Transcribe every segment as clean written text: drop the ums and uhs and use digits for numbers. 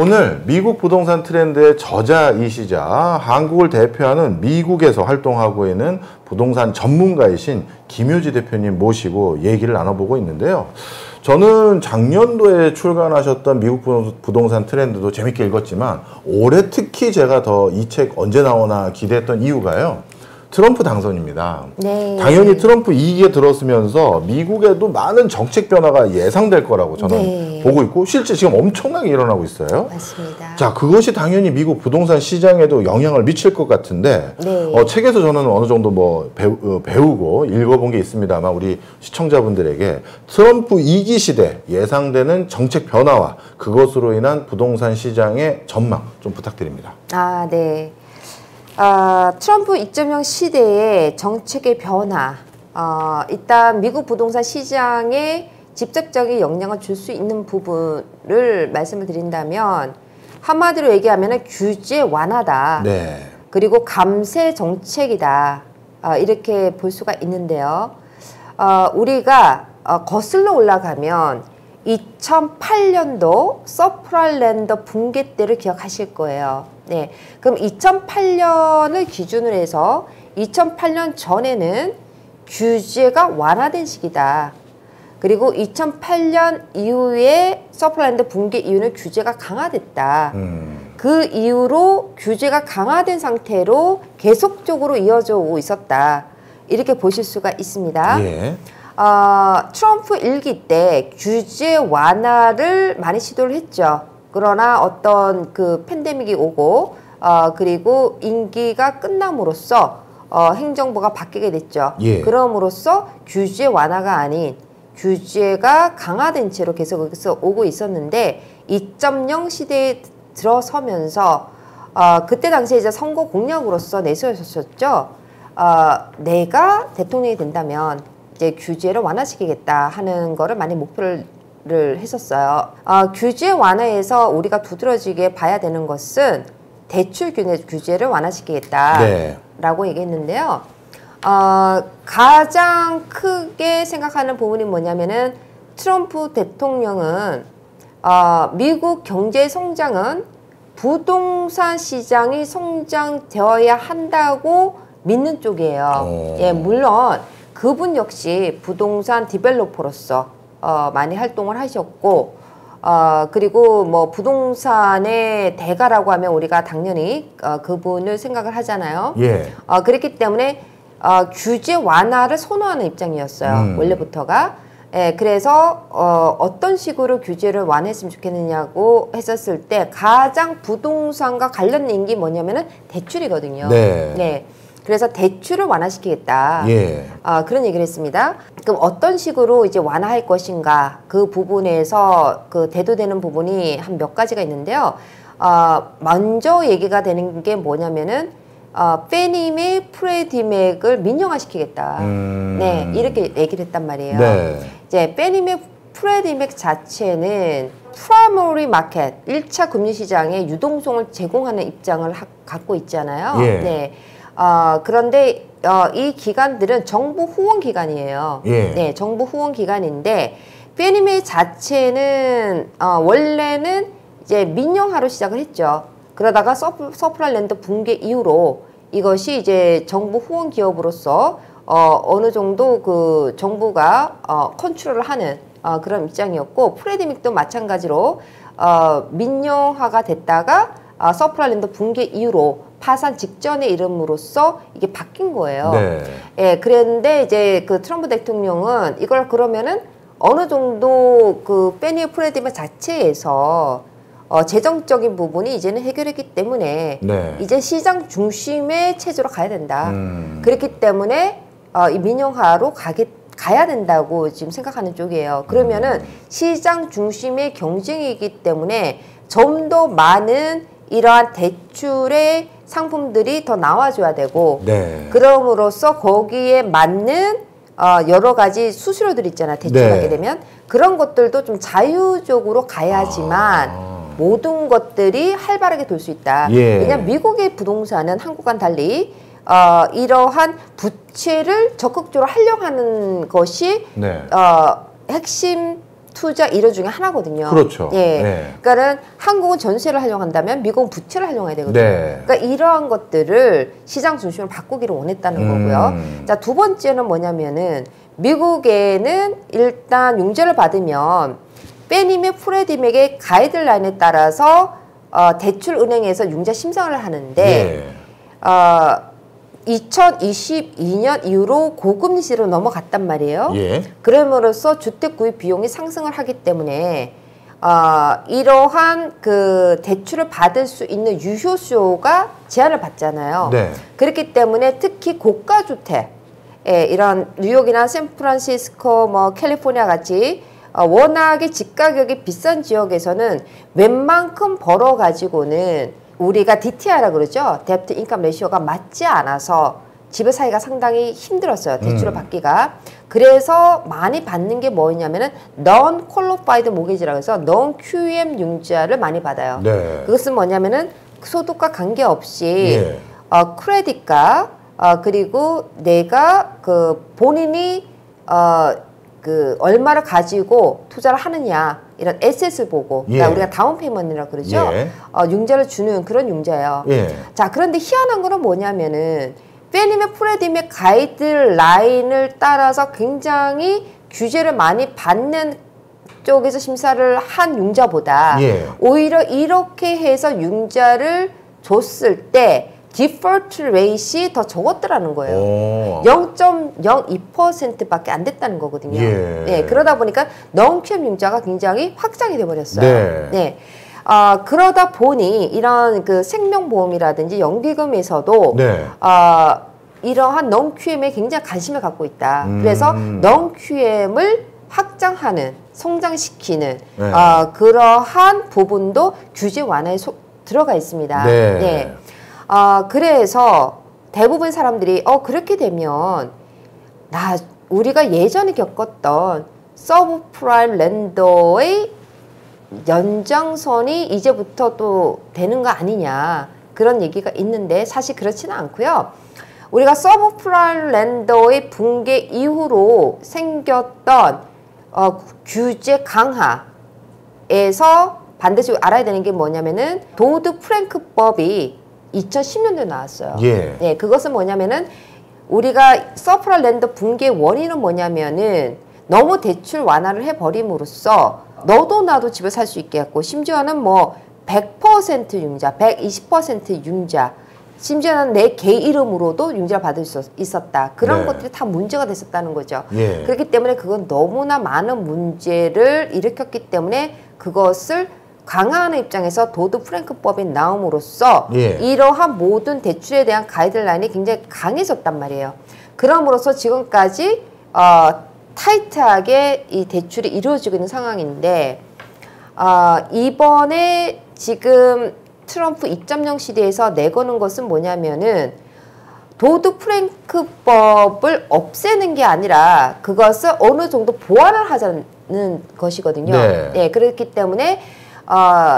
오늘 미국 부동산 트렌드의 저자이시자 한국을 대표하는 미국에서 활동하고 있는 부동산 전문가이신 김효지 대표님 모시고 얘기를 나눠보고 있는데요. 저는 작년도에 출간하셨던 미국 부동산 트렌드도 재밌게 읽었지만 올해 특히 제가 더 이 책 언제 나오나 기대했던 이유가요. 트럼프 당선입니다. 네. 당연히 트럼프 2기에 들었으면서 미국에도 많은 정책 변화가 예상될 거라고 저는 보고 있고 실제 지금 엄청나게 일어나고 있어요. 맞습니다. 자, 그것이 당연히 미국 부동산 시장에도 영향을 미칠 것 같은데 책에서 저는 어느 정도 뭐 배우고 읽어본 게 있습니다만 우리 시청자분들에게 트럼프 2기 시대 예상되는 정책 변화와 그것으로 인한 부동산 시장의 전망 좀 부탁드립니다. 아, 네. 트럼프 2.0 시대의 정책의 변화, 일단 미국 부동산 시장에 직접적인 영향을 줄 수 있는 부분을 말씀을 드린다면 한마디로 얘기하면 규제 완화다. 네. 그리고 감세 정책이다. 이렇게 볼 수가 있는데요. 우리가 거슬러 올라가면 2008년도 서프라랜드 붕괴 때를 기억하실 거예요. 네, 그럼 2008년을 기준으로 해서 2008년 전에는 규제가 완화된 시기다. 그리고 2008년 이후에 서프라랜드 붕괴 이후는 규제가 강화됐다. 그 이후로 규제가 강화된 상태로 계속적으로 이어져 오고 있었다. 이렇게 보실 수가 있습니다. 예. 트럼프 1기 때 규제 완화를 많이 시도를 했죠. 그러나 어떤 그 팬데믹이 오고 그리고 임기가 끝남으로써 행정부가 바뀌게 됐죠. 예. 그럼으로써 규제 완화가 아닌 규제가 강화된 채로 계속 여기서 오고 있었는데 2.0 시대에 들어서면서 그때 당시에 이제 선거 공약으로서 내세웠었죠. 내가 대통령이 된다면 이제 규제를 완화시키겠다 하는 거를 많이 목표를 했었어요. 규제 완화에서 우리가 두드러지게 봐야 되는 것은 대출 규제를 완화시키겠다라고 얘기했는데요. 가장 크게 생각하는 부분이 뭐냐면은 트럼프 대통령은 미국 경제 성장은 부동산 시장이 성장되어야 한다고 믿는 쪽이에요. 예, 물론 그분 역시 부동산 디벨로퍼로서 많이 활동을 하셨고 그리고 뭐 부동산의 대가라고 하면 우리가 당연히 그분을 생각을 하잖아요. 예. 그렇기 때문에 규제 완화를 선호하는 입장이었어요. 원래부터가. 예, 그래서 어떤 식으로 규제를 완화했으면 좋겠느냐고 했었을 때 가장 부동산과 관련된 게 뭐냐면은 대출이거든요. 네. 네. 그래서 대출을 완화시키겠다. 예. 그런 얘기를 했습니다. 그럼 어떤 식으로 이제 완화할 것인가 그 부분에서 그 대두되는 부분이 한 몇 가지가 있는데요. 먼저 얘기가 되는 게 뭐냐면은 페니맥, 프레디맥을 민영화시키겠다. 네, 이렇게 얘기를 했단 말이에요. 네. 이제 페니맥, 프레디맥 자체는 프라이머리 마켓, 1차 금융 시장에 유동성을 제공하는 입장을 갖고 있잖아요. 예. 네. 그런데 이 기관들은 정부 후원 기관이에요. 예. 네, 정부 후원 기관인데 페니맥 자체는 원래는 이제 민영화로 시작을 했죠. 그러다가 서프라랜드 붕괴 이후로 이것이 이제 정부 후원 기업으로서 어느 정도 그 정부가 컨트롤을 하는 그런 입장이었고 프레디맥도 마찬가지로 민영화가 됐다가 서프라랜드 붕괴 이후로 파산 직전의 이름으로써 이게 바뀐 거예요. 네. 예, 그랬는데 이제 그 트럼프 대통령은 이걸 그러면은 어느 정도 그 페니 프레디맥 자체에서 재정적인 부분이 이제는 해결했기 때문에 이제 시장 중심의 체제로 가야 된다. 그렇기 때문에 이 민영화로 가야 된다고 지금 생각하는 쪽이에요. 그러면은 시장 중심의 경쟁이기 때문에 좀 더 많은 이러한 대출의 상품들이 더 나와줘야 되고 그럼으로써 거기에 맞는 여러 가지 수수료들이 있잖아요. 대출하게 되면 그런 것들도 좀 자유적으로 가야지만 모든 것들이 활발하게 돌 수 있다. 왜냐하면 미국의 부동산은 한국과는 달리 이러한 부채를 적극적으로 활용하는 것이 핵심 투자 1호 중에 하나거든요. 그렇죠. 예. 네. 그러니까는 한국은 전세를 활용한다면 미국은 부채를 활용해야 되거든요. 네. 그러니까 이러한 것들을 시장 중심으로 바꾸기를 원했다는 거고요. 자, 두 번째는 뭐냐면은 미국에는 일단 융자를 받으면 빼님의 프레디맥의 가이드라인에 따라서 대출은행에서 융자 심사를 하는데 네. 2022년 이후로 고금리 시대로 넘어갔단 말이에요. 예. 그럼으로써 주택 구입 비용이 상승을 하기 때문에 이러한 그 대출을 받을 수 있는 유효수요가 제한을 받잖아요. 네. 그렇기 때문에 특히 고가 주택, 이런 뉴욕이나 샌프란시스코, 뭐 캘리포니아 같이 워낙에 집 가격이 비싼 지역에서는 웬만큼 벌어 가지고는 우리가 DTI라 그러죠. 뎁트 인컴 레시오가 맞지 않아서 집을 사기가 상당히 힘들었어요. 대출을 받기가. 그래서 많이 받는 게 뭐냐면은 Non-Qualified Mortgage라고 해서 Non-QM 융자를 많이 받아요. 네. 그것은 뭐냐면은 소득과 관계없이 예. 크레딧과 그리고 내가 그 본인이 그 얼마를 가지고 투자를 하느냐 이런 에셋을 보고 그러니까 예. 우리가 다운 페이먼트라고 그러죠. 예. 융자를 주는 그런 융자예요. 예. 자, 그런데 희한한 거는 뭐냐면은 빼님의 프레디맥 가이드라인을 따라서 굉장히 규제를 많이 받는 쪽에서 심사를 한 융자보다 예. 오히려 이렇게 해서 융자를 줬을 때 디폴트 레이트이 더 적었더라는 거예요. 오. 0.02%밖에 안 됐다는 거거든요. 예. 네, 그러다 보니까 non-QM 융자가 굉장히 확장이 돼버렸어요. 네. 네. 그러다 보니 이런 그 생명보험이라든지 연기금에서도 네. 이러한 non-QM에 굉장히 관심을 갖고 있다. 그래서 non-QM을 확장하는, 성장시키는 네. 그러한 부분도 규제 완화에 들어가 있습니다. 네. 네. 그래서 대부분 사람들이 그렇게 되면 우리가 예전에 겪었던 서브프라임 렌더의 연장선이 이제부터 또 되는 거 아니냐 그런 얘기가 있는데 사실 그렇지는 않고요. 우리가 서브프라임 렌더의 붕괴 이후로 생겼던 규제 강화에서 반드시 알아야 되는 게 뭐냐면은 도드 프랭크법이 2010년도에 나왔어요. 예. 네, 그것은 뭐냐면은 우리가 서프라임 렌더 붕괴의 원인은 뭐냐면은 너무 대출 완화를 해버림으로써 너도 나도 집을 살 수 있게 했고 심지어는 뭐 100% 융자, 120% 융자 심지어는 내 개 이름으로도 융자를 받을 수 있었다. 그런 네. 것들이 다 문제가 됐었다는 거죠. 예. 그렇기 때문에 그건 너무나 많은 문제를 일으켰기 때문에 그것을 강화하는 입장에서 도드 프랭크법이 나옴으로써 예. 이러한 모든 대출에 대한 가이드라인이 굉장히 강해졌단 말이에요. 그럼으로써 지금까지 타이트하게 이 대출이 이루어지고 있는 상황인데 이번에 지금 트럼프 2.0 시대에서 내거는 것은 뭐냐면은 도드 프랭크법을 없애는 게 아니라 그것을 어느 정도 보완을 하자는 것이거든요. 네. 네, 그렇기 때문에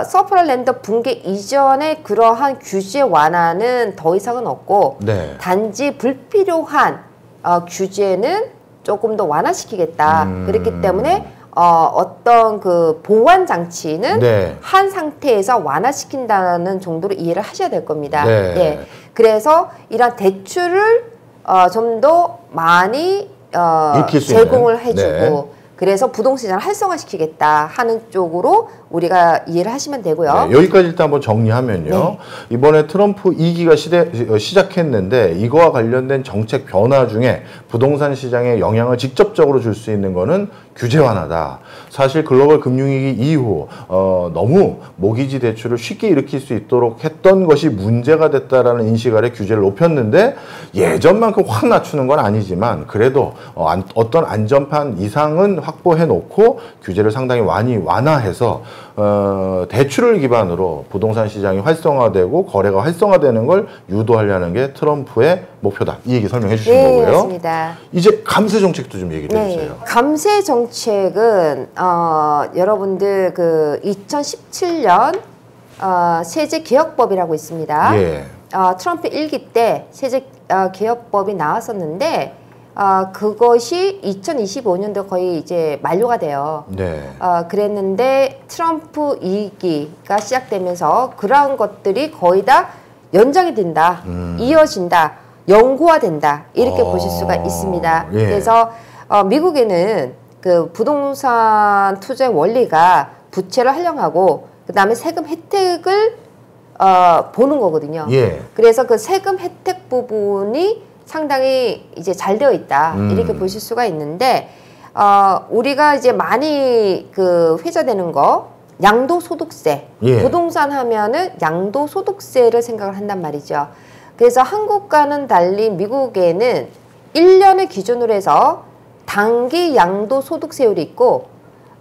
서프라임 렌더 붕괴 이전의 그러한 규제 완화는 더 이상은 없고 네. 단지 불필요한 규제는 조금 더 완화시키겠다. 그렇기 때문에 어떤 그 보완 장치는 네. 한 상태에서 완화시킨다는 정도로 이해를 하셔야 될 겁니다. 네. 네. 그래서 이런 대출을 좀 더 많이 익힐 수 제공을 있는. 해주고 네. 그래서 부동시장을 활성화시키겠다 하는 쪽으로 우리가 이해를 하시면 되고요. 네, 여기까지 일단 한번 정리하면요. 네. 이번에 트럼프 2기가 시작했는데 이거와 관련된 정책 변화 중에 부동산 시장에 영향을 직접적으로 줄 수 있는 거는 규제 완화다. 사실 글로벌 금융위기 이후 너무 모기지 대출을 쉽게 일으킬 수 있도록 했던 것이 문제가 됐다라는 인식 아래 규제를 높였는데 예전만큼 확 낮추는 건 아니지만 그래도 어떤 안전판 이상은 확보해 놓고 규제를 상당히 많이 완화해서 대출을 기반으로 부동산 시장이 활성화되고 거래가 활성화되는 걸 유도하려는 게 트럼프의 목표다. 이 얘기 설명해 주신 네, 거고요. 맞습니다. 이제 감세 정책도 좀 얘기를 해주세요. 감세 정책은 여러분들 그 2017년 세제 개혁법이라고 있습니다. 예. 트럼프 1기 때 세제 개혁법이 나왔었는데 그것이 2025년도 거의 이제 만료가 돼요. 네. 그랬는데 트럼프 2기가 시작되면서 그러한 것들이 거의 다 연장이 된다, 이어진다, 영구화된다 이렇게 보실 수가 있습니다. 예. 그래서 미국에는 그 부동산 투자의 원리가 부채를 활용하고 그 다음에 세금 혜택을 보는 거거든요. 예. 그래서 그 세금 혜택 부분이 상당히 이제 잘 되어 있다 이렇게 보실 수가 있는데 우리가 이제 많이 그 회자되는 거 양도소득세, 예. 부동산 하면은 양도소득세를 생각을 한단 말이죠. 그래서 한국과는 달리 미국에는 1년을 기준으로 해서 단기 양도소득세율이 있고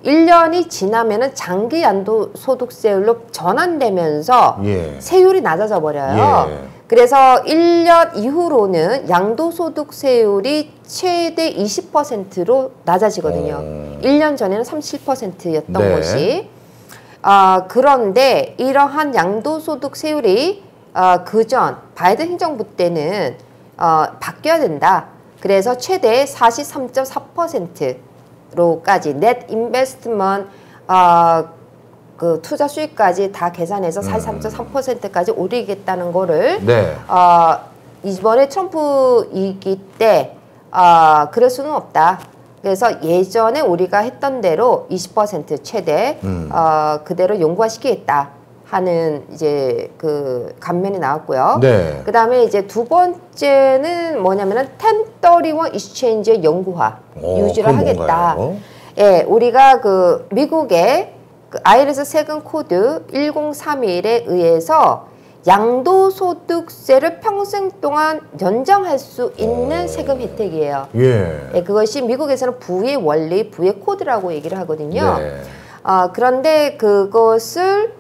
1년이 지나면은 장기 양도소득세율로 전환되면서 예. 세율이 낮아져 버려요. 예. 그래서 1년 이후로는 양도소득세율이 최대 20%로 낮아지거든요. 1년 전에는 37%였던 네. 것이. 그런데 이러한 양도소득세율이 그전 바이든 행정부 때는 바뀌어야 된다. 그래서 최대 43.4%로까지 넷 인베스트먼트 그 투자 수익까지 다 계산해서 43.3%까지 올리겠다는 거를 네. 이번에 트럼프 2기 때 그럴 수는 없다. 그래서 예전에 우리가 했던 대로 20% 최대 그대로 용구화시키겠다 하는 이제 그 감면이 나왔고요. 네. 그 다음에 이제 두 번째는 뭐냐면은 1031 익스체인지의 영구화 유지를 그건 하겠다. 뭔가요? 예, 우리가 그 미국의 그 IRS 세금 코드 1031에 의해서 양도소득세를 평생 동안 연장할 수 있는 세금 혜택이에요. 예. 예, 그것이 미국에서는 부의 원리, 부의 코드라고 얘기를 하거든요. 네. 그런데 그것을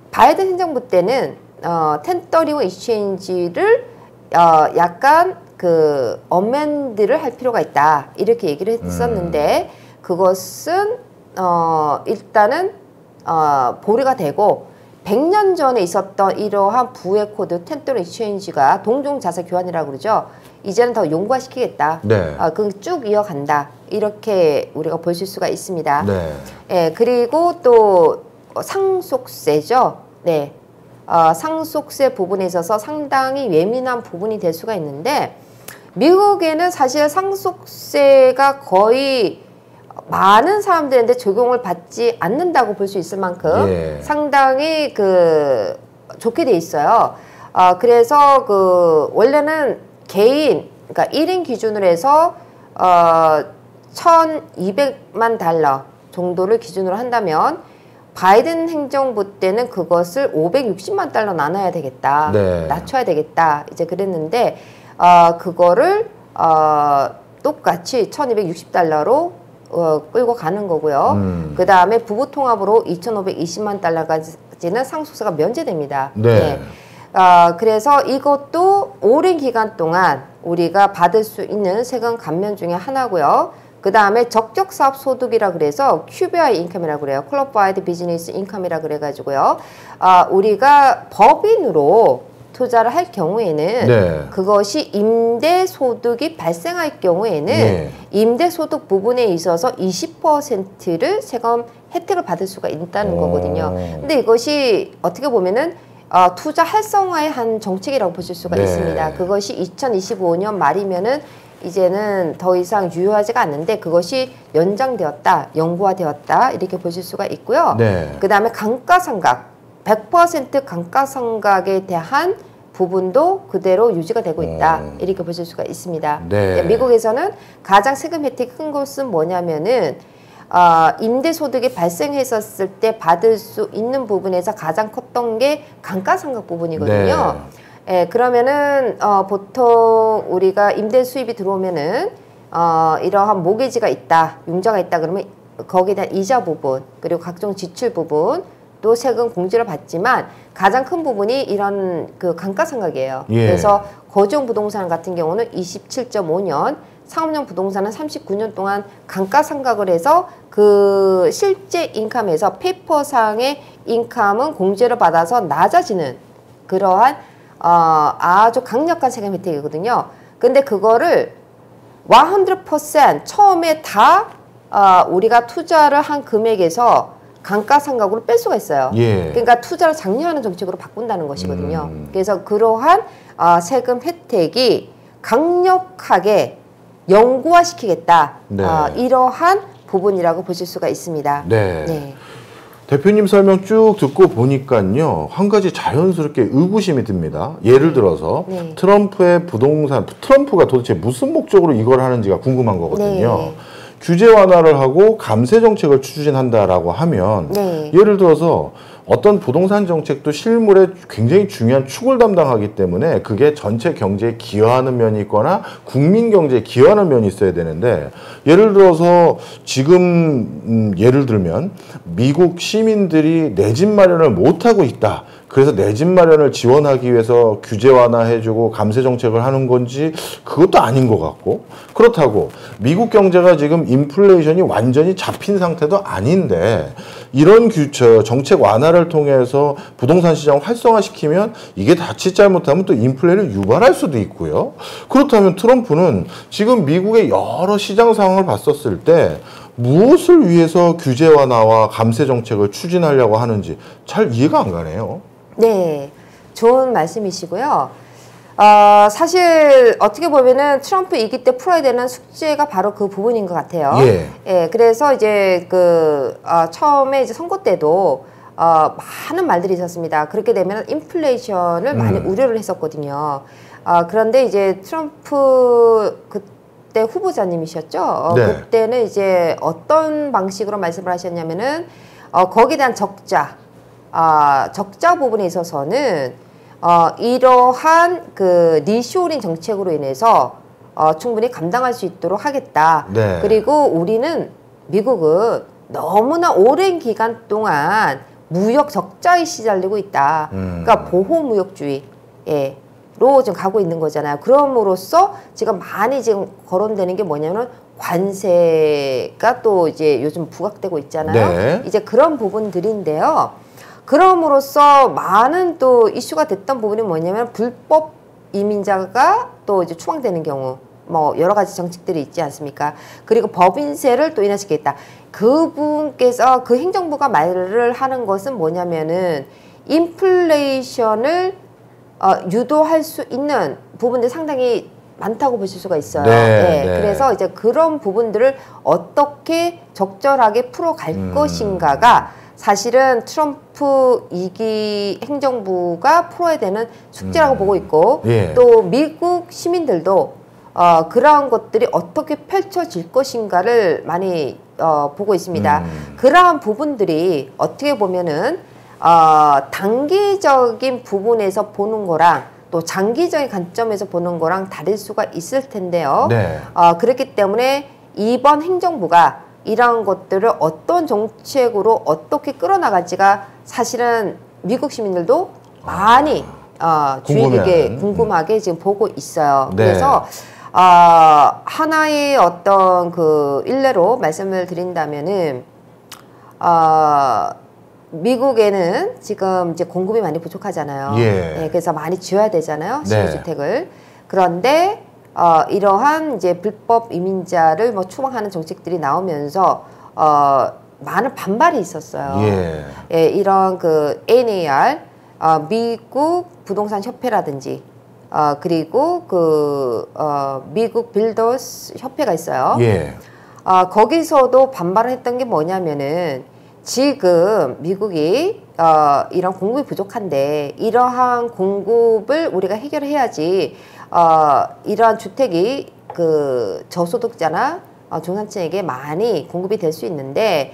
바이든 행정부 때는 1031 익스체인지를 약간 그 어멘드를 할 필요가 있다 이렇게 얘기를 했었는데 그것은 일단은 보류가 되고 100년 전에 있었던 이러한 부의 코드 1031 익스체인지가 동종 자산 교환이라고 그러죠. 이제는 더 용구화시키겠다. 네. 그 쭉 이어간다. 이렇게 우리가 보실 수가 있습니다. 네. 예, 그리고 또 상속세죠. 네. 상속세 부분에 있어서 상당히 예민한 부분이 될 수가 있는데 미국에는 사실 상속세가 거의 많은 사람들한테 적용을 받지 않는다고 볼 수 있을 만큼 예. 상당히 그 좋게 돼 있어요. 그래서 그 원래는 개인 그러니까 1인 기준으로 해서 1,200만 달러 정도를 기준으로 한다면 바이든 행정부 때는 그것을 560만 달러 나눠야 되겠다. 네. 낮춰야 되겠다. 이제 그랬는데 그거를 똑같이 1,260달러로 끌고 가는 거고요. 그 다음에 부부 통합으로 2,520만 달러까지는 상속세가 면제됩니다. 네. 그래서 이것도 오랜 기간 동안 우리가 받을 수 있는 세금 감면 중에 하나고요. 그 다음에 적격사업 소득이라 그래서 QBI 인컴이라고 그래요. Qualified Business Income이라 그래가지고요. 우리가 법인으로 투자를 할 경우에는 네. 그것이 임대소득이 발생할 경우에는 네. 임대소득 부분에 있어서 20%를 세금 혜택을 받을 수가 있다는 거거든요. 근데 이것이 어떻게 보면은 투자 활성화의 한 정책이라고 보실 수가 네. 있습니다. 그것이 2025년 말이면은 이제는 더 이상 유효하지가 않는데 그것이 연장되었다, 영구화되었다 이렇게 보실 수가 있고요. 네. 그 다음에 감가상각, 100% 감가상각에 대한 부분도 그대로 유지가 되고 있다 이렇게 보실 수가 있습니다. 네. 미국에서는 가장 세금 혜택이 큰 것은 뭐냐면은 임대소득이 발생했었을 때 받을 수 있는 부분에서 가장 컸던 게 감가상각 부분이거든요. 네. 예, 그러면은 보통 우리가 임대 수입이 들어오면은 이러한 모기지가 있다, 융자가 있다 그러면 거기에 대한 이자 부분 그리고 각종 지출 부분 또 세금 공제를 받지만 가장 큰 부분이 이런 그 감가상각이에요. 예. 그래서 거주용 부동산 같은 경우는 27.5년, 상업용 부동산은 39년 동안 감가상각을 해서 그 실제 인컴에서 페이퍼상의 인컴은 공제를 받아서 낮아지는 그러한 아주 강력한 세금 혜택이거든요. 근데 그거를 100% 처음에 다 우리가 투자를 한 금액에서 감가상각으로 뺄 수가 있어요. 예. 그러니까 투자를 장려하는 정책으로 바꾼다는 것이거든요. 그래서 그러한 세금 혜택이 강력하게 영구화시키겠다. 네. 이러한 부분이라고 보실 수가 있습니다. 네. 네. 대표님 설명 쭉 듣고 보니까요, 한 가지 자연스럽게 의구심이 듭니다. 예를 들어서 네. 트럼프의 부동산, 트럼프가 도대체 무슨 목적으로 이걸 하는지가 궁금한 거거든요. 네. 규제 완화를 하고 감세 정책을 추진한다라고 하면 네. 예를 들어서 어떤 부동산 정책도 실물에 굉장히 중요한 축을 담당하기 때문에 그게 전체 경제에 기여하는 면이 있거나 국민 경제에 기여하는 면이 있어야 되는데, 예를 들어서 지금 예를 들면 미국 시민들이 내 집 마련을 못하고 있다. 그래서 내 집 마련을 지원하기 위해서 규제 완화해주고 감세 정책을 하는 건지 그것도 아닌 것 같고, 그렇다고 미국 경제가 지금 인플레이션이 완전히 잡힌 상태도 아닌데 이런 정책 완화를 통해서 부동산 시장을 활성화시키면 이게 자칫 잘못하면 또 인플레를 유발할 수도 있고요. 그렇다면 트럼프는 지금 미국의 여러 시장 상황을 봤었을 때 무엇을 위해서 규제 완화와 감세 정책을 추진하려고 하는지 잘 이해가 안 가네요. 네, 좋은 말씀이시고요. 사실 어떻게 보면은 트럼프 이기 때 풀어야 되는 숙제가 바로 그 부분인 것 같아요. 예. 예, 그래서 이제 처음에 이제 선거 때도 많은 말들이 있었습니다. 그렇게 되면 인플레이션을 많이 우려를 했었거든요. 그런데 이제 트럼프 그때 후보자님이셨죠. 네. 그때는 이제 어떤 방식으로 말씀을 하셨냐면은 거기에 대한 적자 부분에 있어서는 이러한 그 리쇼링 정책으로 인해서 충분히 감당할 수 있도록 하겠다. 네. 그리고 우리는 미국은 너무나 오랜 기간 동안 무역 적자에 시달리고 있다. 그러니까 보호무역주의로 지금 가고 있는 거잖아요. 그럼으로써 지금 많이 지금 거론되는 게 뭐냐면 관세가 또 이제 요즘 부각되고 있잖아요. 네. 이제 그런 부분들인데요. 그럼으로써 많은 또 이슈가 됐던 부분이 뭐냐면 불법 이민자가 또 이제 추방되는 경우, 뭐 여러 가지 정책들이 있지 않습니까? 그리고 법인세를 또 인하시키겠다. 그분께서 그 행정부가 말을 하는 것은 뭐냐면은 인플레이션을 유도할 수 있는 부분들이 상당히 많다고 보실 수가 있어요. 네, 네. 그래서 이제 그런 부분들을 어떻게 적절하게 풀어갈 것인가가 사실은 트럼프 2기 행정부가 풀어야 되는 숙제라고 보고 있고, 예. 또 미국 시민들도 그러한 것들이 어떻게 펼쳐질 것인가를 많이 보고 있습니다. 그러한 부분들이 어떻게 보면은 단기적인 부분에서 보는 거랑 또 장기적인 관점에서 보는 거랑 다를 수가 있을 텐데요. 네. 그렇기 때문에 이번 행정부가 이러한 것들을 어떤 정책으로 어떻게 끌어나갈지가 사실은 미국 시민들도 많이 주의 깊게 궁금하게 지금 보고 있어요. 네. 그래서 하나의 어떤 그 일례로 말씀을 드린다면은 미국에는 지금 이제 공급이 많이 부족하잖아요. 예. 네, 그래서 많이 지어야 되잖아요. 네. 신규주택을. 그런데 이러한 이제 불법 이민자를 뭐 추방하는 정책들이 나오면서 많은 반발이 있었어요. 예. 이런 그 NAR 미국 부동산 협회라든지 그리고 그 미국 빌더스 협회가 있어요. 예. 거기서도 반발을 했던 게 뭐냐면은 지금 미국이 이런 공급이 부족한데 이러한 공급을 우리가 해결해야지 이러한 주택이 그 저소득자나 중산층에게 많이 공급이 될 수 있는데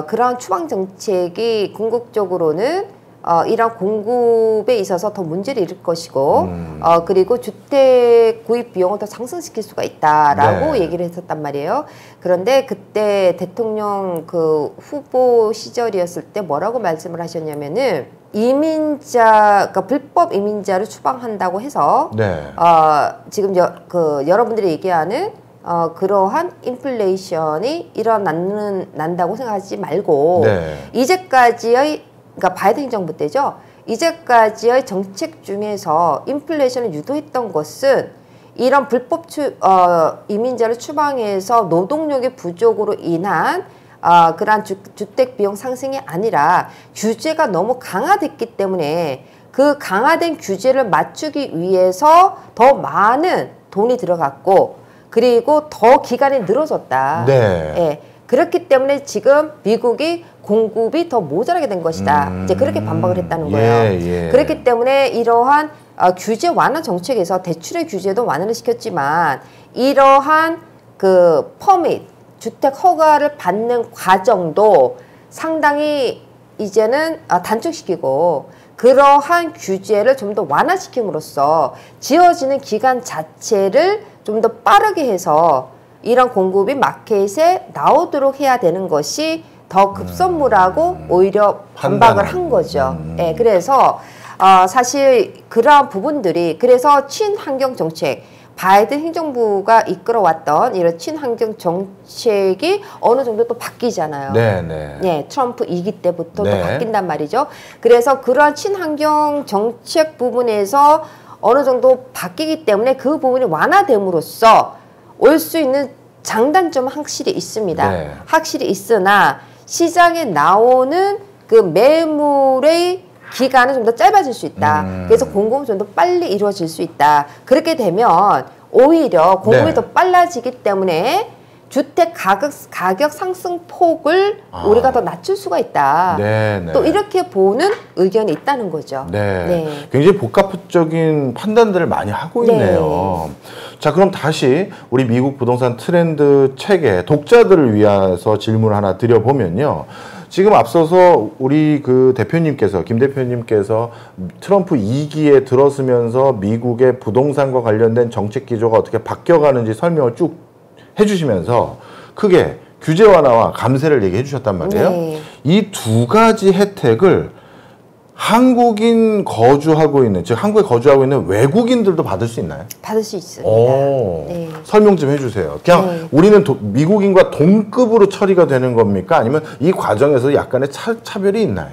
그러한 추방 정책이 궁극적으로는 이런 공급에 있어서 더 문제를 일으킬 것이고 그리고 주택 구입 비용을 더 상승시킬 수가 있다라고 네. 얘기를 했었단 말이에요. 그런데 그때 대통령 그 후보 시절이었을 때 뭐라고 말씀을 하셨냐면은 그러니까 불법 이민자를 추방한다고 해서 네. 지금 여러분들이 얘기하는 그러한 인플레이션이 난다고 생각하지 말고 네. 이제까지의 그러니까 바이든 행정부 때죠. 이제까지의 정책 중에서 인플레이션을 유도했던 것은 이런 불법 이민자를 추방해서 노동력의 부족으로 인한 그러한 주택 비용 상승이 아니라 규제가 너무 강화됐기 때문에 그 강화된 규제를 맞추기 위해서 더 많은 돈이 들어갔고 그리고 더 기간이 늘어졌다. 네. 예. 그렇기 때문에 지금 미국이 공급이 더 모자라게 된 것이다. 이제 그렇게 반박을 했다는 거예요. 예. 그렇기 때문에 이러한 규제 완화 정책에서 대출의 규제도 완화를 시켰지만 이러한 그 퍼밋, 주택 허가를 받는 과정도 상당히 이제는 단축시키고 그러한 규제를 좀 더 완화시킴으로써 지어지는 기간 자체를 좀 더 빠르게 해서 이런 공급이 마켓에 나오도록 해야 되는 것이 더 급선무라고 오히려 반박을 한 거죠. 예, 그래서 사실 그러한 부분들이 그래서 친환경 정책 바이든 행정부가 이끌어왔던 이런 친환경 정책이 어느 정도 또 바뀌잖아요. 네, 트럼프 2기 때부터 또 바뀐단 말이죠. 그래서 그러한 친환경 정책 부분에서 어느 정도 바뀌기 때문에 그 부분이 완화됨으로써 올 수 있는 장단점은 확실히 있습니다. 확실히 있으나 시장에 나오는 그 매물의 기간은 좀 더 짧아질 수 있다. 그래서 공급은 좀 더 빨리 이루어질 수 있다. 그렇게 되면 오히려 공급이 더 빨라지기 때문에 주택 가격 상승 폭을 우리가 더 낮출 수가 있다. 또 이렇게 보는 의견이 있다는 거죠. 굉장히 복합적인 판단들을 많이 하고 있네요. 자, 그럼 다시 우리 미국 부동산 트렌드 책의 독자들을 위해서 질문 하나 드려보면요. 지금 앞서서 우리 그 대표님께서, 김 대표님께서 트럼프 2기에 들어서면서 미국의 부동산과 관련된 정책 기조가 어떻게 바뀌어가는지 설명을 쭉 해주시면서 크게 규제 완화와 감세를 얘기해 주셨단 말이에요. 이 두 가지 혜택을 한국인 거주하고 있는, 즉 한국에 거주하고 있는 외국인들도 받을 수 있나요? 받을 수 있습니다. 설명 좀 해주세요. 그냥 우리는 미국인과 동급으로 처리가 되는 겁니까? 아니면 이 과정에서 약간의 차별이 있나요?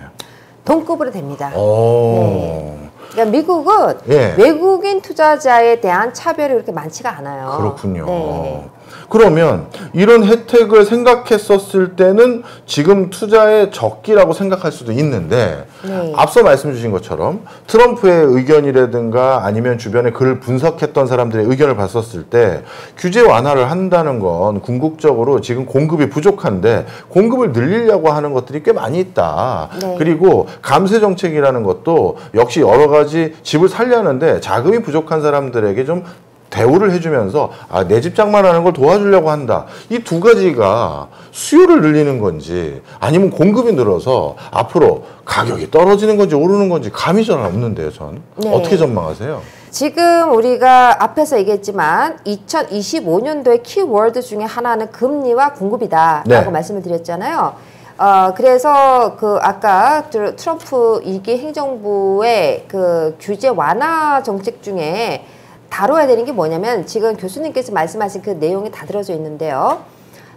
동급으로 됩니다. 그러니까 미국은 외국인 투자자에 대한 차별이 그렇게 많지가 않아요. 그렇군요. 그러면 이런 혜택을 생각했었을 때는 지금 투자의 적기라고 생각할 수도 있는데 앞서 말씀 주신 것처럼 트럼프의 의견이라든가 아니면 주변에 그를 분석했던 사람들의 의견을 봤었을 때 규제 완화를 한다는 건 궁극적으로 지금 공급이 부족한데 공급을 늘리려고 하는 것들이 꽤 많이 있다. 그리고 감세 정책이라는 것도 역시 여러 가지 집을 살려는데 자금이 부족한 사람들에게 좀 대우를 해주면서 내 집 장만하는 걸 도와주려고 한다. 이 두 가지가 수요를 늘리는 건지 아니면 공급이 늘어서 앞으로 가격이 떨어지는 건지 오르는 건지 감이 잘 없는데요, 전. 어떻게 전망하세요? 지금 우리가 앞에서 얘기했지만 2025년도의 키워드 중에 하나는 금리와 공급이다라고 말씀을 드렸잖아요. 그래서 그 아까 트럼프 2기 행정부의 그 규제 완화 정책 중에 다뤄야 되는 게 뭐냐면 지금 교수님께서 말씀하신 그 내용이 다 들어져 있는데요.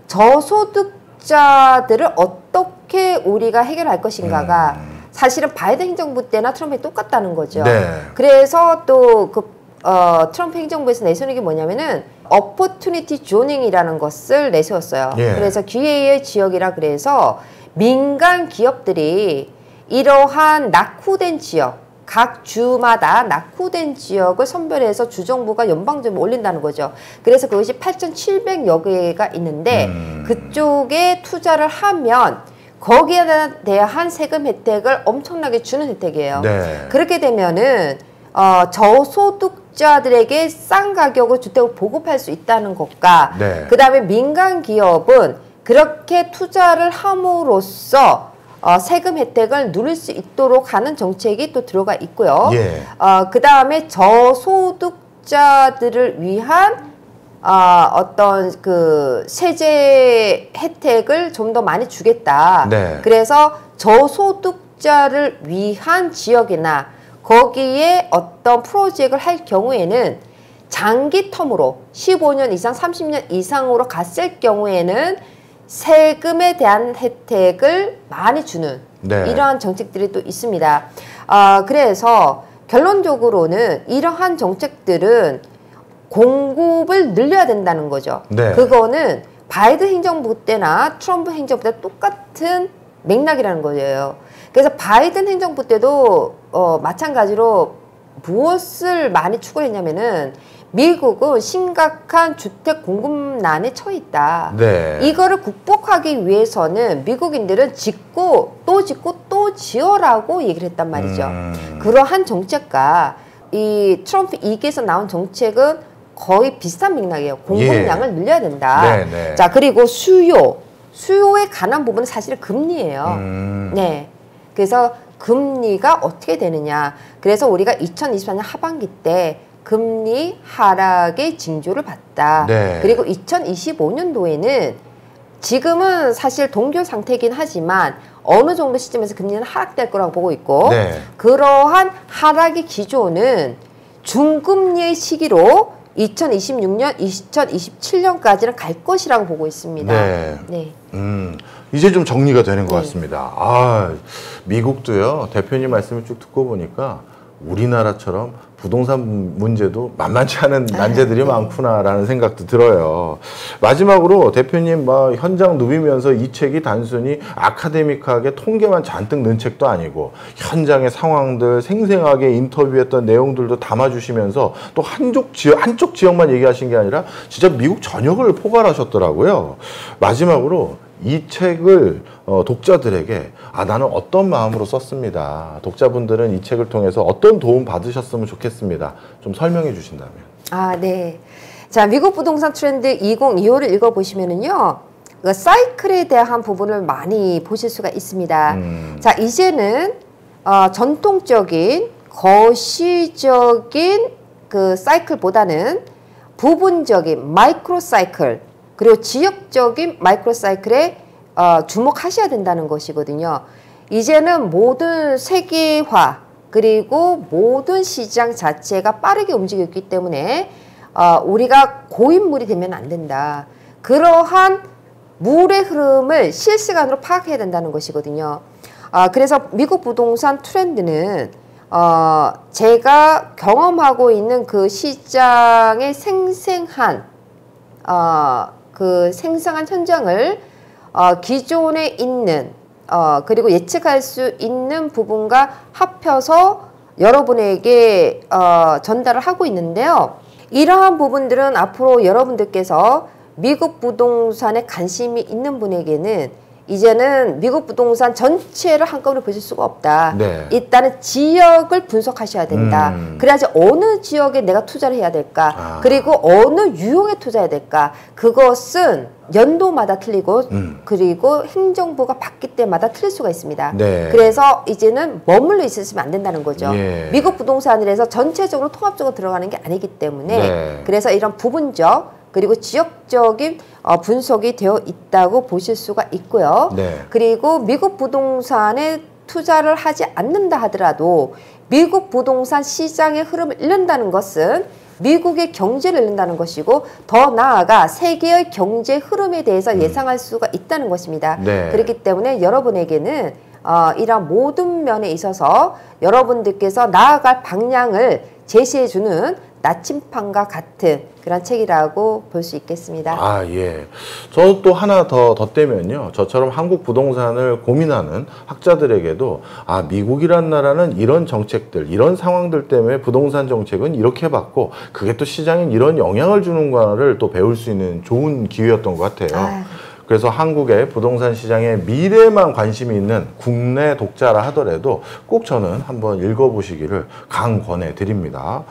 저소득자들을 어떻게 우리가 해결할 것인가가 사실은 바이든 행정부 때나 트럼프에 똑같다는 거죠. 그래서 또 그 트럼프 행정부에서 내세우는 게 뭐냐면은 opportunity zoning이라는 것을 내세웠어요. 그래서 기회의 지역이라 그래서 민간 기업들이 이러한 낙후된 지역 각 주마다 낙후된 지역을 선별해서 주정부가 연방정부에 올린다는 거죠. 그래서 그것이 8,700여 개가 있는데 그쪽에 투자를 하면 거기에 대한 세금 혜택을 엄청나게 주는 혜택이에요. 그렇게 되면은 저소득자들에게 싼 가격으로 주택을 보급할 수 있다는 것과 그 다음에 민간 기업은 그렇게 투자를 함으로써 세금 혜택을 누릴 수 있도록 하는 정책이 또 들어가 있고요. 그 다음에 저소득자들을 위한 어떤 그 세제 혜택을 좀 더 많이 주겠다. 그래서 저소득자를 위한 지역이나 거기에 어떤 프로젝트를 할 경우에는 장기 텀으로 15년 이상 30년 이상으로 갔을 경우에는 세금에 대한 혜택을 많이 주는 이러한 정책들이 또 있습니다. 그래서 결론적으로는 이러한 정책들은 공급을 늘려야 된다는 거죠. 네. 그거는 바이든 행정부 때나 트럼프 행정부 때 똑같은 맥락이라는 거예요. 그래서 바이든 행정부 때도 마찬가지로 무엇을 많이 추구를 했냐면은 미국은 심각한 주택 공급난에 처해 있다. 네. 이거를 극복하기 위해서는 미국인들은 짓고 또 지어라고 얘기를 했단 말이죠. 그러한 정책과 이 트럼프 2기에서 나온 정책은 거의 비슷한 맥락이에요. 공급량을 늘려야 된다. 네. 자, 그리고 수요에 관한 부분은 사실 금리예요. 네. 그래서 금리가 어떻게 되느냐. 그래서 우리가 2024년 하반기 때 금리 하락의 징조를 봤다. 네. 그리고 2025년도에는 지금은 사실 동결 상태이긴 하지만 어느 정도 시점에서 금리는 하락될 거라고 보고 있고 네. 그러한 하락의 기조는 중금리의 시기로 2026년, 2027년까지는 갈 것이라고 보고 있습니다. 네. 네. 이제 좀 정리가 되는 것 네. 같습니다. 아, 미국도요, 대표님 말씀을 쭉 듣고 보니까 우리나라처럼 부동산 문제도 만만치 않은 난제들이 많구나라는 생각도 들어요. 마지막으로 대표님 현장 누비면서 이 책이 단순히 아카데믹하게 통계만 잔뜩 넣은 책도 아니고 현장의 상황들 생생하게 인터뷰했던 내용들도 담아주시면서 또 한쪽 지역만 얘기하신 게 아니라 진짜 미국 전역을 포괄하셨더라고요. 마지막으로 이 책을 독자들에게 나는 어떤 마음으로 썼습니다. 독자분들은 이 책을 통해서 어떤 도움 받으셨으면 좋겠습니다. 좀 설명해 주신다면. 네. 자, 미국 부동산 트렌드 2025를 읽어보시면은요, 그 사이클에 대한 부분을 많이 보실 수가 있습니다. 자, 이제는 전통적인 거시적인 그 사이클보다는 부분적인 마이크로 사이클 그리고 지역적인 마이크로 사이클에 주목하셔야 된다는 것이거든요. 이제는 모든 세계화 그리고 모든 시장 자체가 빠르게 움직이고 있기 때문에 우리가 고인물이 되면 안 된다. 그러한 물의 흐름을 실시간으로 파악해야 된다는 것이거든요. 그래서 미국 부동산 트렌드는 제가 경험하고 있는 그 시장의 생생한 현장을 기존에 있는 그리고 예측할 수 있는 부분과 합혀서 여러분에게 전달을 하고 있는데요. 이러한 부분들은 앞으로 여러분들께서 미국 부동산에 관심이 있는 분에게는 이제는 미국 부동산 전체를 한꺼번에 보실 수가 없다. 네. 일단은 지역을 분석하셔야 된다. 그래야지 어느 지역에 내가 투자를 해야 될까. 그리고 어느 유형에 투자해야 될까. 그것은 연도마다 틀리고 그리고 행정부가 바뀔 때마다 틀릴 수가 있습니다. 네. 그래서 이제는 머물러 있으시면 안 된다는 거죠. 예. 미국 부동산이라서 전체적으로 통합적으로 들어가는 게 아니기 때문에 네. 그래서 이런 부분적 그리고 지역적인 분석이 되어 있다고 보실 수가 있고요. 네. 그리고 미국 부동산에 투자를 하지 않는다 하더라도 미국 부동산 시장의 흐름을 잃는다는 것은 미국의 경제를 잃는다는 것이고 더 나아가 세계의 경제 흐름에 대해서 예상할 수가 있다는 것입니다. 네. 그렇기 때문에 여러분에게는 이러한 모든 면에 있어서 여러분들께서 나아갈 방향을 제시해주는 나침판과 같은 그런 책이라고 볼 수 있겠습니다. 예. 저 또 하나 더 덧대면요. 저처럼 한국 부동산을 고민하는 학자들에게도 미국이란 나라는 이런 정책들, 이런 상황들 때문에 부동산 정책은 이렇게 해봤고 그게 또 시장에 이런 영향을 주는 거를 또 배울 수 있는 좋은 기회였던 것 같아요. 그래서 한국의 부동산 시장의 미래만 관심이 있는 국내 독자라 하더라도 꼭 저는 한번 읽어보시기를 강권해 드립니다.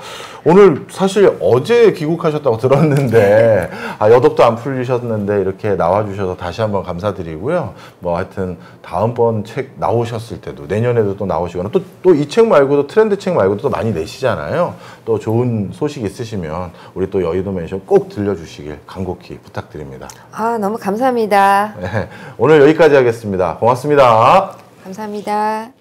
오늘 사실 어제 귀국하셨다고 들었는데 여독도 안 풀리셨는데 이렇게 나와주셔서 다시 한번 감사드리고요. 하여튼 다음번 책 나오셨을 때도 내년에도 또 나오시거나 또 이 책 말고도 트렌드 책 말고도 또 많이 내시잖아요. 또 좋은 소식 있으시면 우리 또 여의도 맨션 꼭 들려주시길 간곡히 부탁드립니다. 너무 감사합니다. 네, 오늘 여기까지 하겠습니다. 고맙습니다. 감사합니다.